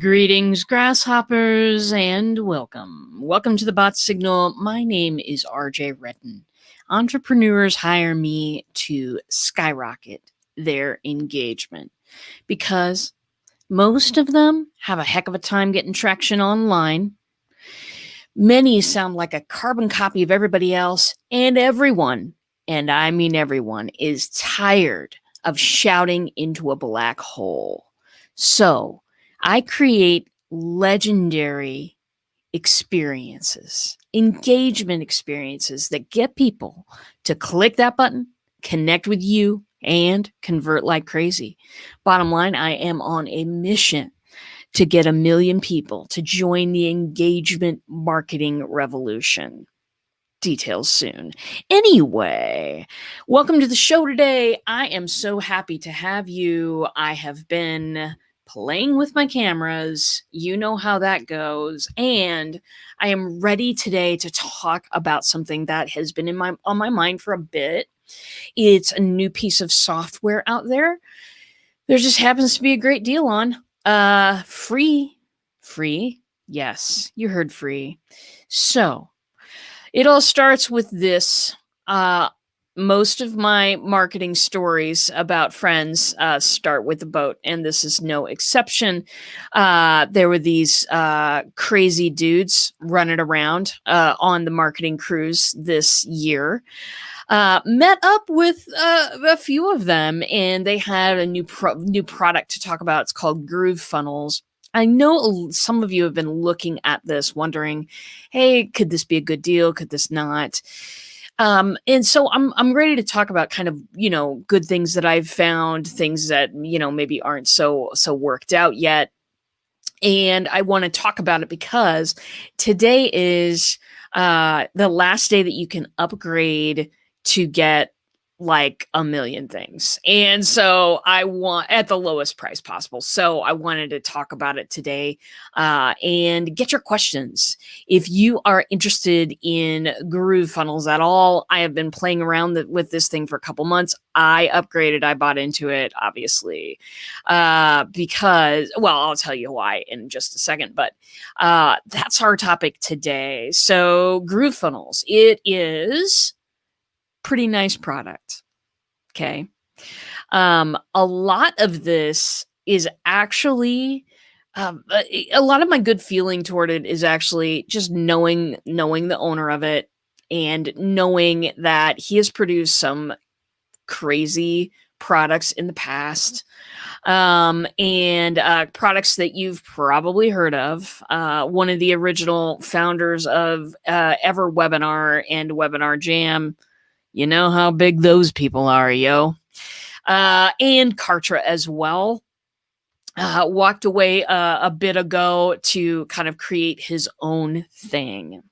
Greetings, grasshoppers, and welcome. Welcome to the Bot Signal. My name is RJ Retton. Entrepreneurs hire me to skyrocket their engagement because most of them have a heck of a time getting traction online. Many sound like a carbon copy of everybody else, and everyone, and I mean everyone, is tired of shouting into a black hole. So I create legendary experiences, engagement experiences that get people to click that button, connect with you, and convert like crazy. Bottom line, I am on a mission to get 1 million people to join the engagement marketing revolution. Details soon. Anyway, welcome to the show today. I am so happy to have you. I have been playing with my cameras. You know how that goes. And I am ready today to talk about something that has been on my mind for a bit. It's a new piece of software out there. There just happens to be a great deal on. Free. Yes, you heard free. So it all starts with this. Most of my marketing stories about friends start with a boat, and this is no exception. There were these crazy dudes running around on the marketing cruise this year. Met up with a few of them, and they had a new product to talk about. It's called GrooveFunnels. I know some of you have been looking at this, wondering, hey, could this be a good deal? Could this not? And so I'm ready to talk about kind of, good things that I've found, things that, maybe aren't so worked out yet. And I want to talk about it because today is the last day that you can upgrade to get like 1 million things. And so I want at the lowest price possible. So I wanted to talk about it today and get your questions. If you are interested in GrooveFunnels at all, I have been playing around with this thing for a couple months. I upgraded, I bought into it, obviously, because, well, I'll tell you why in just a second, but that's our topic today. So GrooveFunnels, it is pretty nice product. Okay. A lot of this is actually, a lot of my good feeling toward it is actually just knowing the owner of it and knowing that he has produced some crazy products in the past. And products that you've probably heard of. One of the original founders of Ever Webinar and Webinar Jam. You know how big those people are, yo. And Kartra as well. Walked away a bit ago to kind of create his own thing.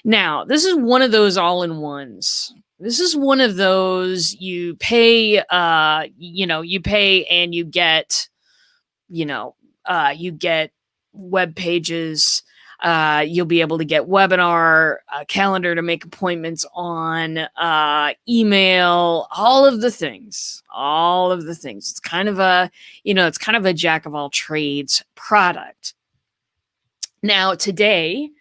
Now, this is one of those all-in-ones. This is one of those you pay, you pay and you get, you get web pages. You'll be able to get webinar, calendar to make appointments on, email, all of the things. It's kind of a jack of all trades product. Now today,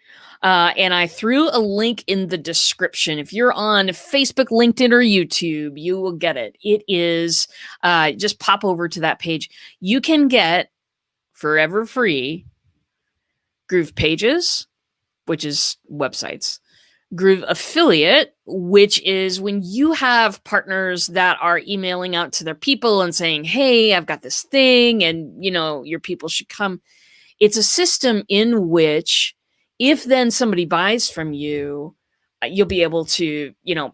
and I threw a link in the description. If you're on Facebook, LinkedIn, or YouTube, you will get it. It is, just pop over to that page. You can get forever free Groove Pages, which is websites. Groove Affiliate, which is when you have partners that are emailing out to their people and saying, hey, I've got this thing and, your people should come. It's a system in which if then somebody buys from you, you'll be able to,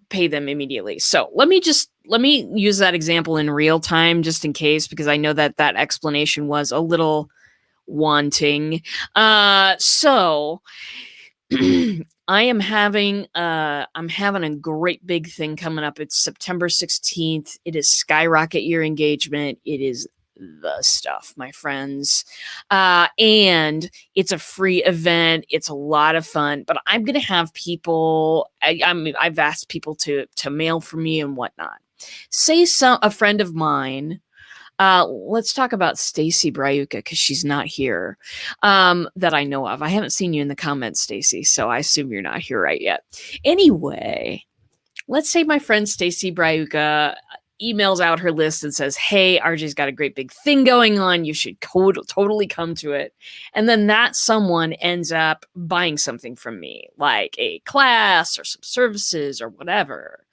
pay them immediately. So let me use that example in real time, just in case, because I know that explanation was a little wanting. So I'm having a great big thing coming up. It's September 16th. It is Skyrocket Your Engagement. It is the stuff, my friends. And it's a free event. It's a lot of fun, but I'm going to have people, I've asked people to mail for me and whatnot. Say a friend of mine Let's talk about Stacy Bryuka because she's not here, that I know of. I haven't seen you in the comments, Stacy, so I assume you're not here right yet. Anyway, let's say my friend Stacy Bryuka emails out her list and says, "Hey, RJ's got a great big thing going on. You should totally come to it." And then that someone ends up buying something from me, like a class or some services or whatever.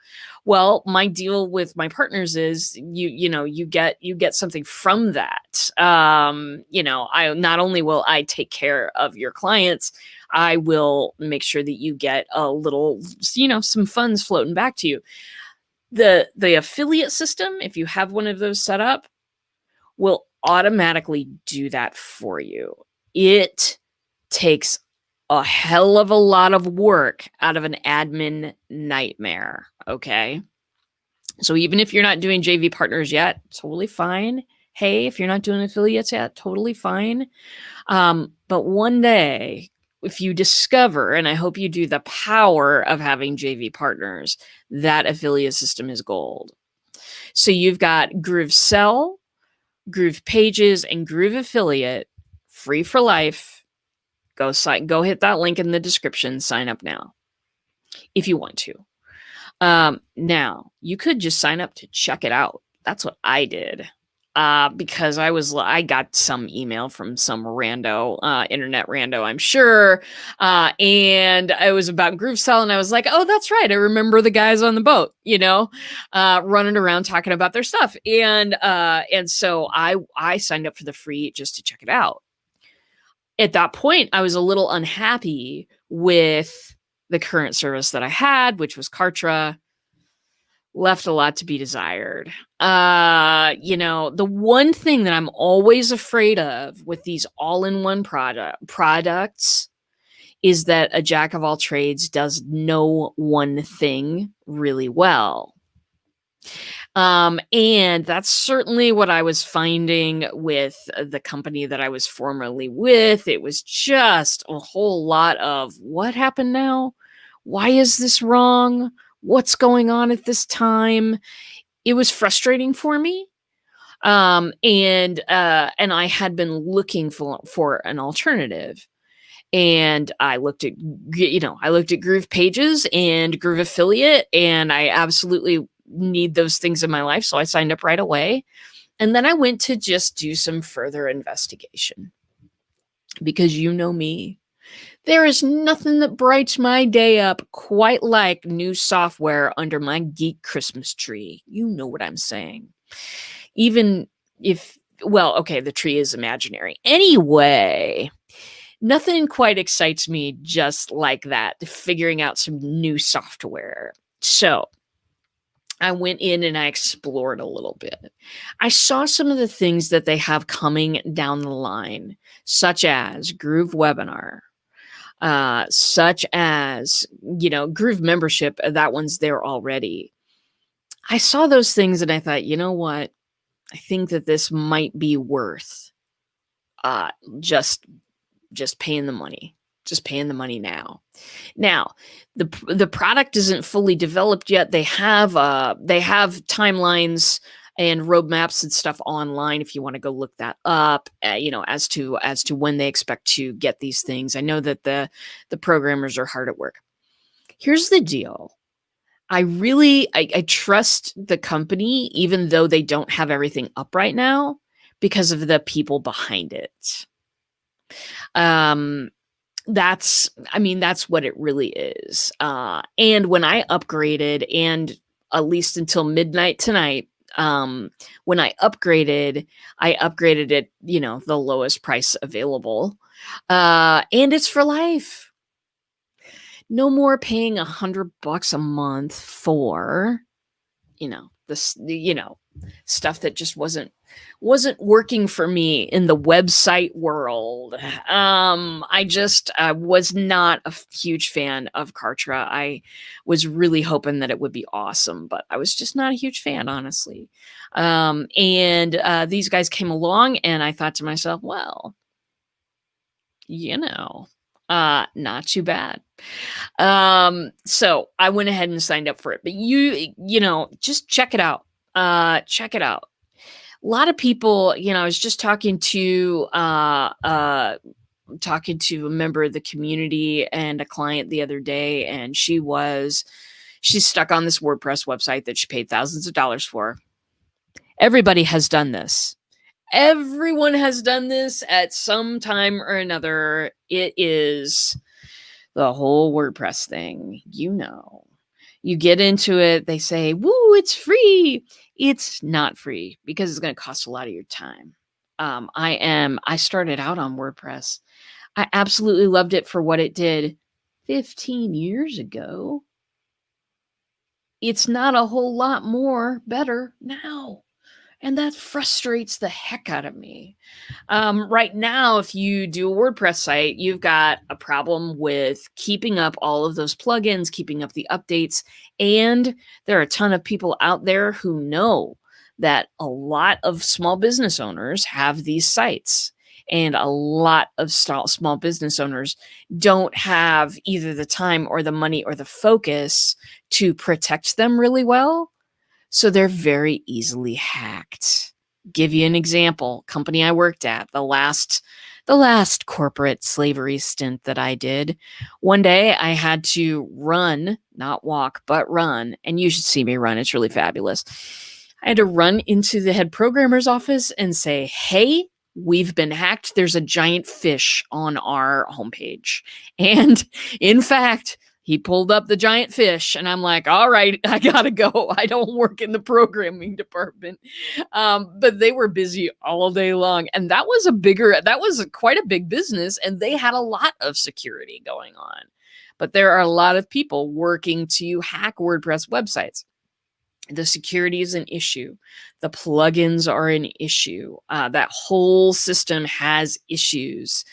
Well, my deal with my partners is you get something from that. I not only will I take care of your clients, I will make sure that you get a little, some funds floating back to you. The affiliate system, if you have one of those set up, will automatically do that for you. It takes a hell of a lot of work out of an admin nightmare. Okay. So even if you're not doing JV partners yet, totally fine. Hey, if you're not doing affiliates yet, totally fine. But one day, if you discover, and I hope you do, the power of having JV partners, that affiliate system is gold. So you've got Groove Sell, Groove Pages, and Groove Affiliate free for life. Go hit that link in the description. Sign up now if you want to. Now, you could just sign up to check it out. That's what I did. Because I got some email from some internet rando, I'm sure. And it was about GrooveCell, and I was like, oh, that's right. I remember the guys on the boat, running around talking about their stuff. And so I signed up for the free just to check it out. At that point, I was a little unhappy with the current service that I had, which was Kartra. Left a lot to be desired. The one thing that I'm always afraid of with these all-in-one products is that a jack of all trades does no one thing really well. And that's certainly what I was finding with the company that I was formerly with. It was just a whole lot of, what happened now? Why is this wrong? What's going on at this time? It was frustrating for me. And I had been looking for an alternative. And I looked at Groove Pages and Groove Affiliate, and I absolutely need those things in my life. So I signed up right away. And then I went to just do some further investigation, because you know me. There is nothing that brights my day up quite like new software under my geek Christmas tree. You know what I'm saying. Even if, the tree is imaginary. Anyway, nothing quite excites me just like that, figuring out some new software. So I went in and I explored a little bit. I saw some of the things that they have coming down the line, such as Groove Webinar, such as, Groove Membership. That one's there already. I saw those things and I thought, you know what? I think that this might be worth just paying the money. Just paying the money now. Now, the product isn't fully developed yet. They have timelines and roadmaps and stuff online if you want to go look that up, as to when they expect to get these things. I know that the programmers are hard at work. Here's the deal. I trust the company, even though they don't have everything up right now, because of the people behind it. That's what it really is. And when I upgraded, and at least until midnight tonight, when I upgraded it, the lowest price available. And it's for life. No more paying $100 a month for, this, stuff that just wasn't working for me in the website world. I was not a huge fan of Kartra. I was really hoping that it would be awesome, but I was just not a huge fan, honestly. And these guys came along, and I thought to myself, well, not too bad. So I went ahead and signed up for it, but just check it out. Check it out. A lot of people, I was just talking to a member of the community and a client the other day, and she's stuck on this WordPress website that she paid thousands of dollars for. Everybody has done this. Everyone has done this at some time or another. It is the whole WordPress thing. You get into it, they say, woo, it's free. It's not free because it's going to cost a lot of your time. I started out on WordPress. I absolutely loved it for what it did 15 years ago. It's not a whole lot more better now. And that frustrates the heck out of me. Right now, if you do a WordPress site, you've got a problem with keeping up all of those plugins, keeping up the updates. And there are a ton of people out there who know that a lot of small business owners have these sites. And a lot of small business owners don't have either the time or the money or the focus to protect them really well. So they're very easily hacked. Give you an example. Company I worked at, the last corporate slavery stint that I did. One day I had to run, not walk, but run. And you should see me run. It's really fabulous. I had to run into the head programmer's office and say, hey, we've been hacked. There's a giant fish on our homepage. And in fact, he pulled up the giant fish, and I'm like, all right, I gotta go. I don't work in the programming department. But they were busy all day long. And that was quite a big business, and they had a lot of security going on. But there are a lot of people working to hack WordPress websites. The security is an issue. The plugins are an issue. That whole system has issues.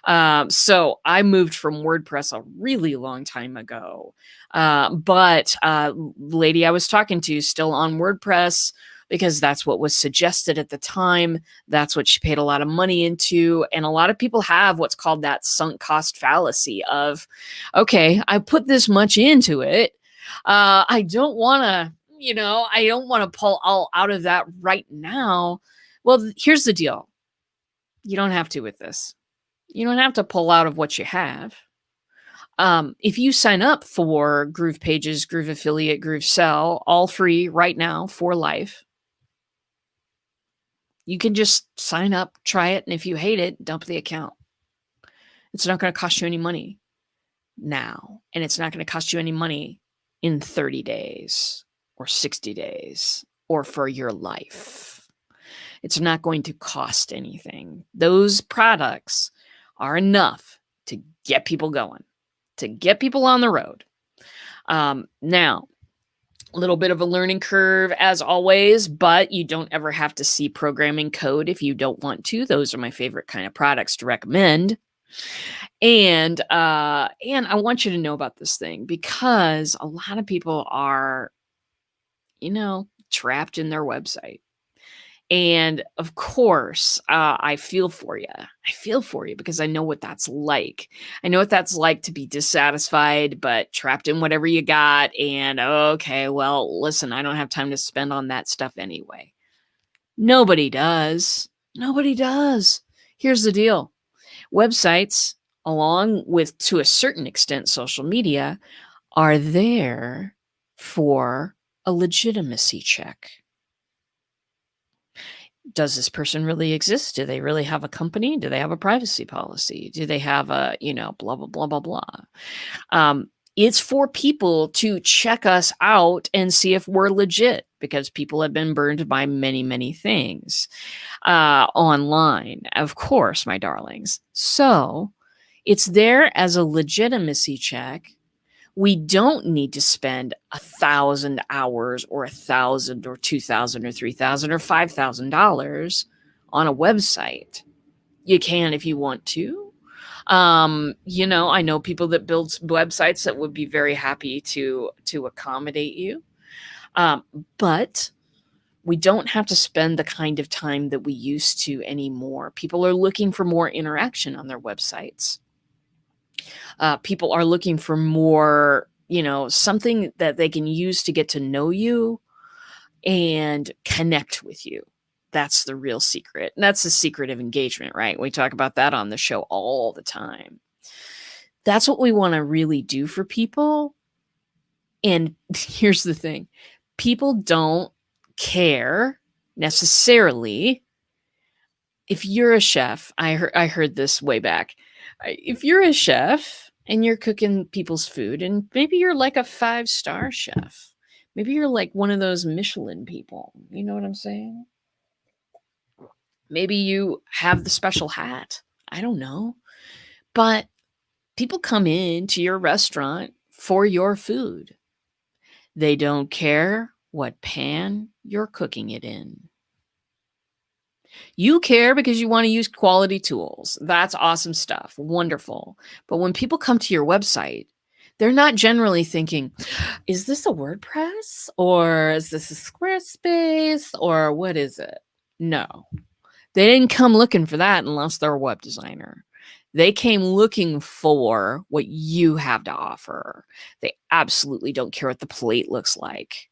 So I moved from WordPress a really long time ago. But lady I was talking to still on WordPress because that's what was suggested at the time. That's what she paid a lot of money into. And a lot of people have what's called that sunk cost fallacy of, okay, I put this much into it. I don't want to pull all out of that right now. Well, here's the deal. You don't have to with this. You don't have to pull out of what you have. If you sign up for Groove Pages, Groove Affiliate, Groove Sell, all free right now for life, you can just sign up, try it, and if you hate it, dump the account. It's not going to cost you any money now, and it's not going to cost you any money in 30 days. Or 60 days, or for your life. It's not going to cost anything. Those products are enough to get people going, to get people on the road. Now, a little bit of a learning curve as always, but you don't ever have to see programming code if you don't want to. Those are my favorite kind of products to recommend. And I want you to know about this thing because a lot of people are trapped in their website. And of course, I feel for you. I feel for you because I know what that's like. I know what that's like to be dissatisfied, but trapped in whatever you got. And okay, well, listen, I don't have time to spend on that stuff anyway. Nobody does. Nobody does. Here's the deal. Websites, along with, to a certain extent, social media, are there for a legitimacy check. Does this person really exist? Do they really have a company? Do they have a privacy policy? Do they have a, blah, blah, blah, blah, blah. It's for people to check us out and see if we're legit because people have been burned by many, many things online, of course, my darlings. So it's there as a legitimacy check. We don't need to spend 1,000 hours or 1,000 or 2,000 or 3,000 or $5,000 on a website. You can if you want to. I know people that build websites that would be very happy to accommodate you. But we don't have to spend the kind of time that we used to anymore. People are looking for more interaction on their websites. People are looking for more, something that they can use to get to know you and connect with you. That's the real secret. And that's the secret of engagement, right? We talk about that on the show all the time. That's what we want to really do for people. And here's the thing, people don't care necessarily. If you're a chef, I heard this way back. If you're a chef and you're cooking people's food, and maybe you're like a 5-star chef, maybe you're like one of those Michelin people. You know what I'm saying? Maybe you have the special hat. I don't know. But people come into your restaurant for your food. They don't care what pan you're cooking it in. You care because you want to use quality tools. That's awesome stuff. Wonderful. But when people come to your website, they're not generally thinking, is this a WordPress or is this a Squarespace or what is it? No, they didn't come looking for that unless they're a web designer. They came looking for what you have to offer. They absolutely don't care what the plate looks like.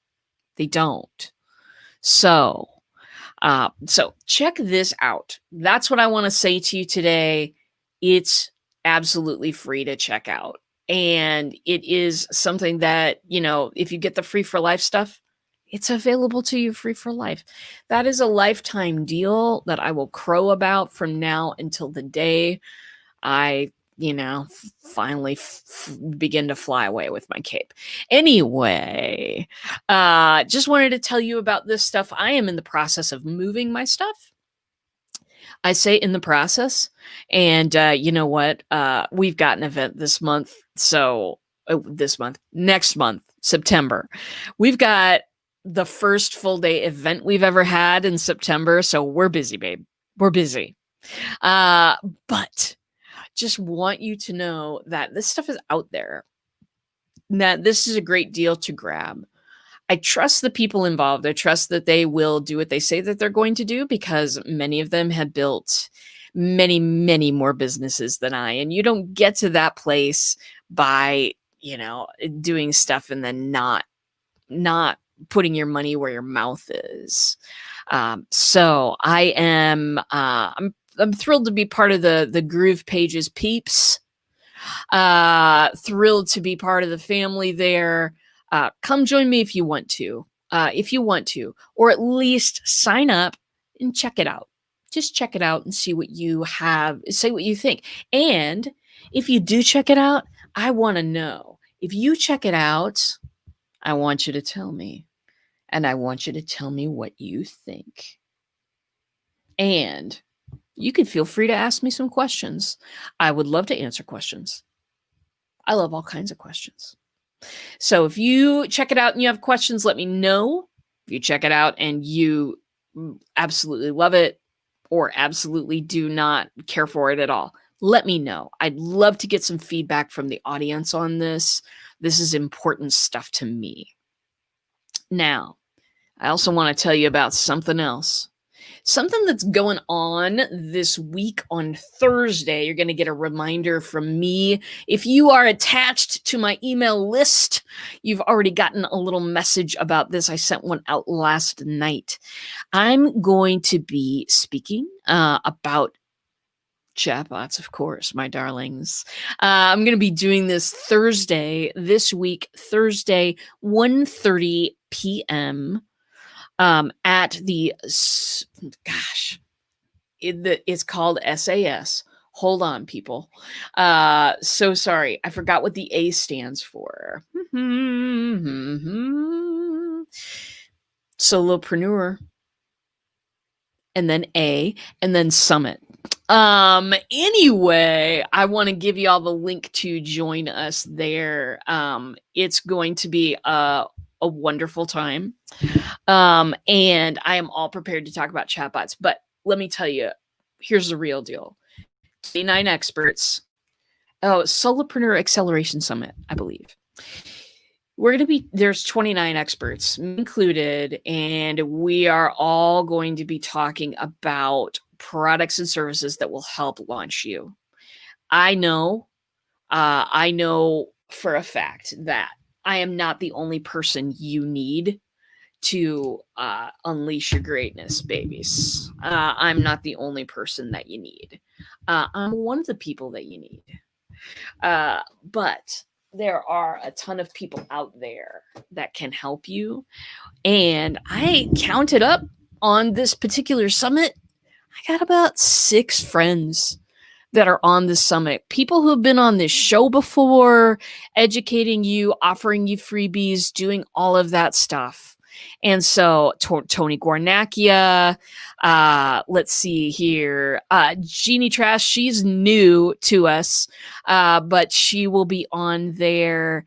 They don't. So check this out. That's what I want to say to you today. It's absolutely free to check out. And it is something that, if you get the free for life stuff, it's available to you free for life. That is a lifetime deal that I will crow about from now until the day I, finally begin to fly away with my cape. Anyway, just wanted to tell you about this stuff. I am in the process of moving my stuff. I say in the process, and you know what? We've got an event this month. So next month, September, we've got the first full day event we've ever had in September. So we're busy, babe. We're busy. But just want you to know that this stuff is out there, that this is a great deal to grab. I trust the people involved. I trust that they will do what they say that they're going to do, because many of them have built many, many more businesses than I. And you don't get to that place by, doing stuff and then not putting your money where your mouth is. So I am, I'm thrilled to be part of the Groove Pages peeps. Thrilled to be part of the family there. Come join me if you want to. Or at least sign up and check it out. Just check it out and see what you have. Say what you think. And if you do check it out, I want to know. If you check it out, I want you to tell me. And I want you to tell me what you think. And you can feel free to ask me some questions. I would love to answer questions. I love all kinds of questions. So if you check it out and you have questions, let me know. If you check it out and you absolutely love it or absolutely do not care for it at all, let me know. I'd love to get some feedback from the audience on this. This is important stuff to me. Now, I also want to tell you about something else. Something that's going on this week on Thursday. You're going to get a reminder from me. If you are attached to my email list, you've already gotten a little message about this. I sent one out last night. I'm going to be speaking about chatbots, of course, my darlings. I'm going to be doing this this week, Thursday, 1:30 p.m. At the, it's called SAS. Hold on, people. So sorry. I forgot what the A stands for. Solopreneur. And then A, and then Summit. Anyway, I want to give you all the link to join us there. It's going to be a wonderful time. And I am all prepared to talk about chatbots, but let me tell you, here's the real deal. 29 experts. Oh, Solopreneur Acceleration Summit, I believe. There's 29 experts included, and we are all going to be talking about products and services that will help launch you. I know for a fact that I am not the only person you need to unleash your greatness, babies. I'm not the only person that you need. I'm one of the people that you need. But there are a ton of people out there that can help you. And I counted up on this particular summit. I got about 6 friends that are on this summit. People who have been on this show before, educating you, offering you freebies, doing all of that stuff. And so Tony Guarnacchia, let's see here, Jeannie Trash, she's new to us, but she will be on there.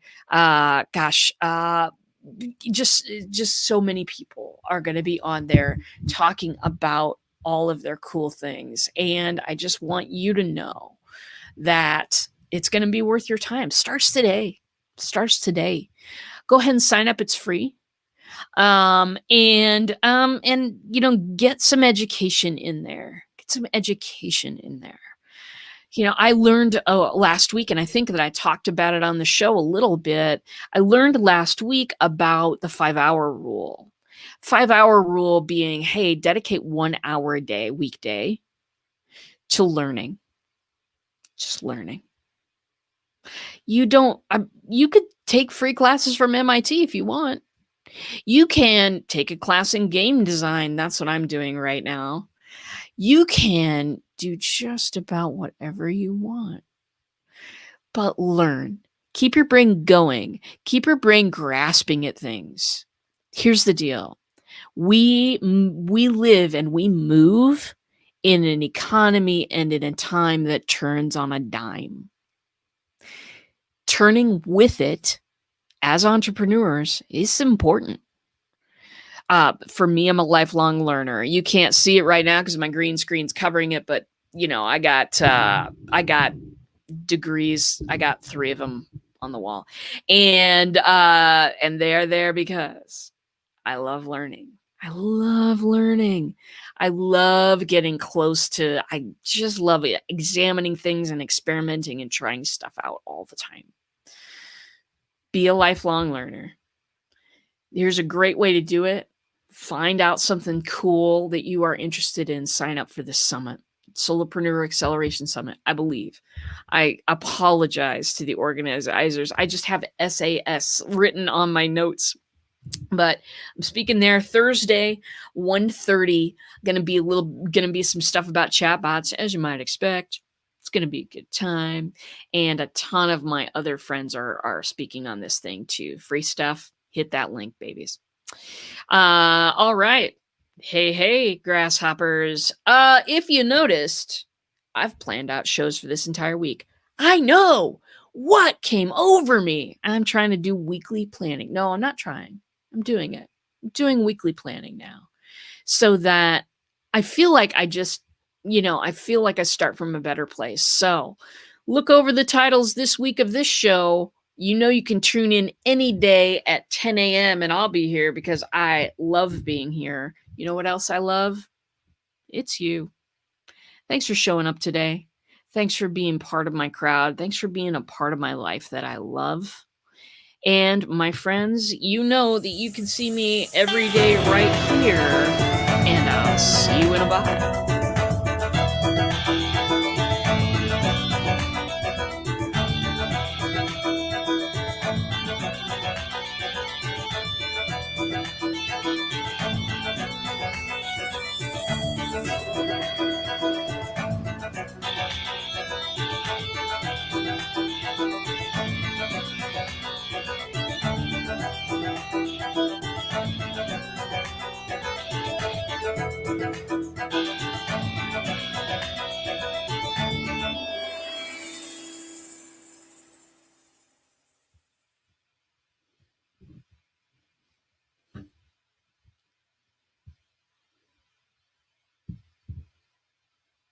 Just so many people are going to be on there talking about all of their cool things. And I just want you to know that it's going to be worth your time. Starts today. Go ahead and sign up. It's free. And get some education in there. I learned last week, and I think that I talked about it on the show a little bit. I learned last week about the 5-hour rule. 5-hour rule being, hey, dedicate 1 hour a day, weekday, to learning. Just learning. You could take free classes from MIT if you want. You can take a class in game design. That's what I'm doing right now. You can do just about whatever you want. But learn. Keep your brain going. Keep your brain grasping at things. Here's the deal. We live and we move in an economy and in a time that turns on a dime. Turning with it as entrepreneurs is important. For me, I'm a lifelong learner. You can't see it right now because my green screen's covering it, but I got degrees. I got 3 of them on the wall, and they're there because I love learning. I love getting close to. I just love examining things and experimenting and trying stuff out all the time. Be a lifelong learner. Here's a great way to do it. Find out something cool that you are interested in. Sign up for this summit. Solopreneur Acceleration Summit, I believe. I apologize to the organizers. I just have SAS written on my notes. But I'm speaking there Thursday, 1:30. Gonna be some stuff about chatbots, as you might expect. It's gonna be a good time. And a ton of my other friends are speaking on this thing too. Free stuff. Hit that link, babies. All right. Hey, grasshoppers. If you noticed, I've planned out shows for this entire week. I know what came over me. I'm trying to do weekly planning. No, I'm not trying. I'm doing it. I'm doing weekly planning now so that I feel like I start from a better place. So look over the titles this week of this show. You can tune in any day at 10 a.m. and I'll be here because I love being here. You know what else I love? It's you. Thanks for showing up today. Thanks for being part of my crowd. Thanks for being a part of my life that I love. And my friends, you know that you can see me every day right here. And I'll see you in a bot.